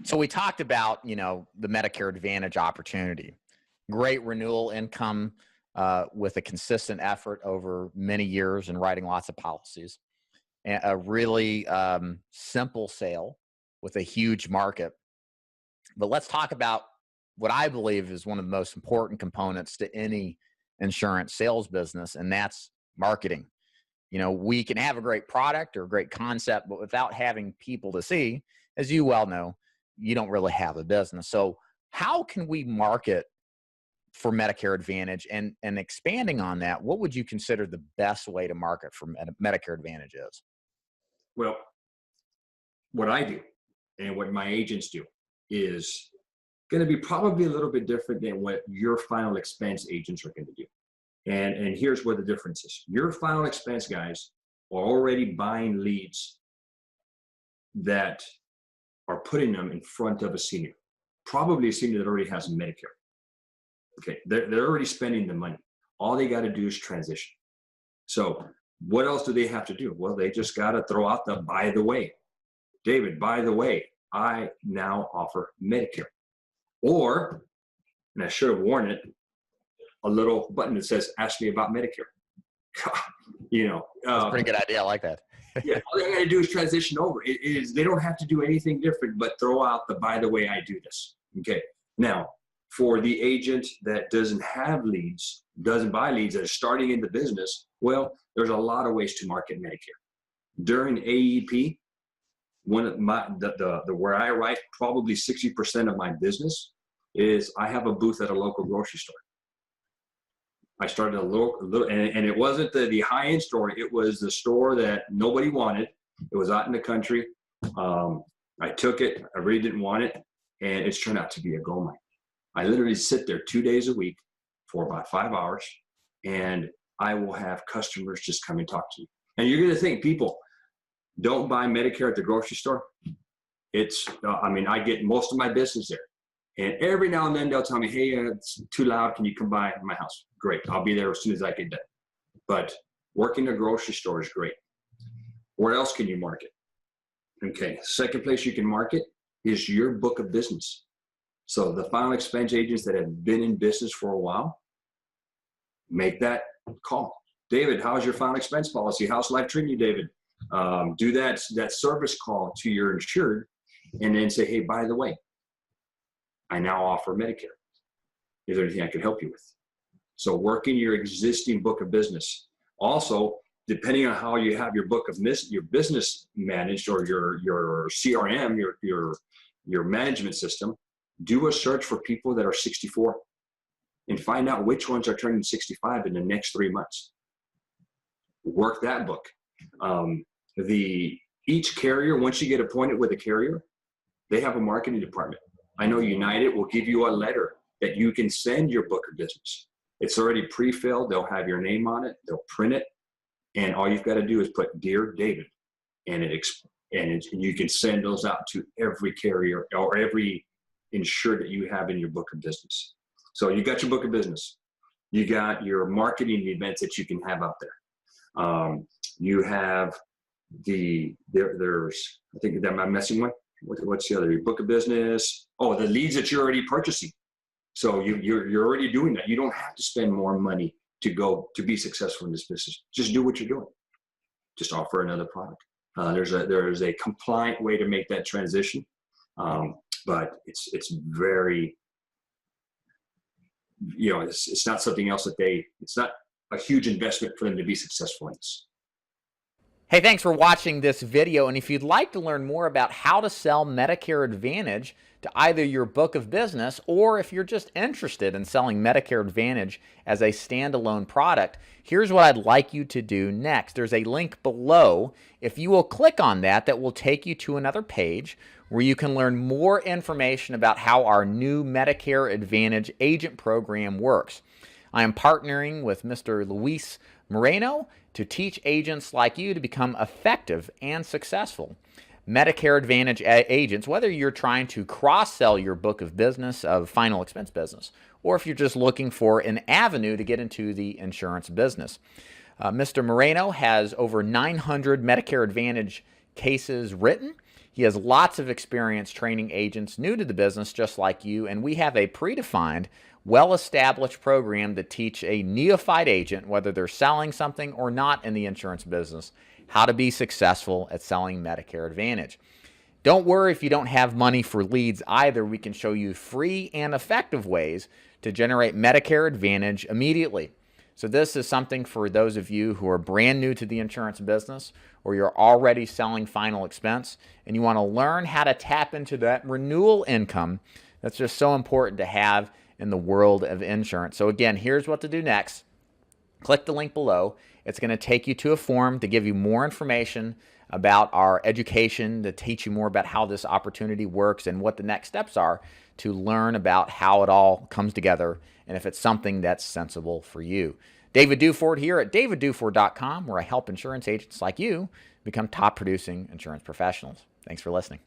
So we talked about, the Medicare Advantage opportunity, great renewal income with a consistent effort over many years and writing lots of policies, and a really simple sale with a huge market. But let's talk about what I believe is one of the most important components to any insurance sales business, and that's marketing. We can have a great product or a great concept, but without having people to see, as you well know, you don't really have a business. So how can we market for Medicare Advantage? And expanding on that, what would you consider the best way to market for Medicare Advantage is? Well, what I do and what my agents do is going to be probably a little bit different than what your final expense agents are going to do. And here's where the difference is. Your final expense guys are already buying leads that are putting them in front of a senior, probably a senior that already has Medicare. Okay, they're already spending the money. All they got to do is transition. So what else do they have to do? Well, they just got to throw out the, by the way, David, by the way, I now offer Medicare. Or, and I should have worn it, a little button that says, ask me about Medicare. That's a pretty good idea. I like that. Yeah, all they got to do is transition over. They don't have to do anything different, but throw out the, by the way, I do this. Okay. Now, for the agent that doesn't have leads, doesn't buy leads, that are starting in the business, well, there's a lot of ways to market Medicare. During AEP, one of my, where I write probably 60% of my business is I have a booth at a local grocery store. I started a little, and it wasn't the high-end store. It was the store that nobody wanted. It was out in the country. I took it. I really didn't want it, and it's turned out to be a gold mine. I literally sit there 2 days a week for about 5 hours, and I will have customers just come and talk to me. And you're going to think people don't buy Medicare at the grocery store. It's, I get most of my business there. And every now and then they'll tell me, hey, it's too loud. Can you come by my house? Great. I'll be there as soon as I get done. But working a grocery store is great. Where else can you market? Okay. Second place you can market is your book of business. So the final expense agents that have been in business for a while, make that call. David, how's your final expense policy? How's life treating you, David? Do that service call to your insured and then say, hey, by the way, I now offer Medicare. Is there anything I can help you with? So working your existing book of business. Also, depending on how you have your book of your business managed, or your CRM, your management system, do a search for people that are 64 and find out which ones are turning 65 in the next 3 months. Work that book. Each carrier, once you get appointed with a carrier, they have a marketing department. I know United will give you a letter that you can send your book of business. It's already pre-filled. They'll have your name on it. They'll print it. And all you've got to do is put Dear David. And you can send those out to every carrier or every insured that you have in your book of business. So you got your book of business. You got your marketing events that you can have up there. You have there's, I think that I'm missing one. What's the other? Your book of business. Oh, the leads that you're already purchasing. So you're already doing that. You don't have to spend more money to be successful in this business. Just do what you're doing. Just offer another product. There's a compliant way to make that transition, but it's very, it's not something else that it's not a huge investment for them to be successful in this. Hey, thanks for watching this video, and if you'd like to learn more about how to sell Medicare Advantage to either your book of business, or if you're just interested in selling Medicare Advantage as a standalone product, here's what I'd like you to do next. There's a link below. If you will click on that, that will take you to another page where you can learn more information about how our new Medicare Advantage agent program works. I am partnering with Mr. Luis Moreno to teach agents like you to become effective and successful Medicare Advantage agents, whether you're trying to cross-sell your book of business of final expense business, or if you're just looking for an avenue to get into the insurance business. Mr. Moreno has over 900 Medicare Advantage cases written. He has lots of experience training agents new to the business just like you, and we have a predefined, well-established program to teach a neophyte agent, whether they're selling something or not in the insurance business, how to be successful at selling Medicare Advantage. Don't worry if you don't have money for leads either. We can show you free and effective ways to generate Medicare Advantage immediately. So this is something for those of you who are brand new to the insurance business, or you're already selling final expense and you want to learn how to tap into that renewal income that's just so important to have in the world of insurance. So again, here's what to do next. Click the link below. It's going to take you to a form to give you more information about our education, to teach you more about how this opportunity works and what the next steps are to learn about how it all comes together and if it's something that's sensible for you. David Duford here at davidduford.com, where I help insurance agents like you become top producing insurance professionals. Thanks for listening.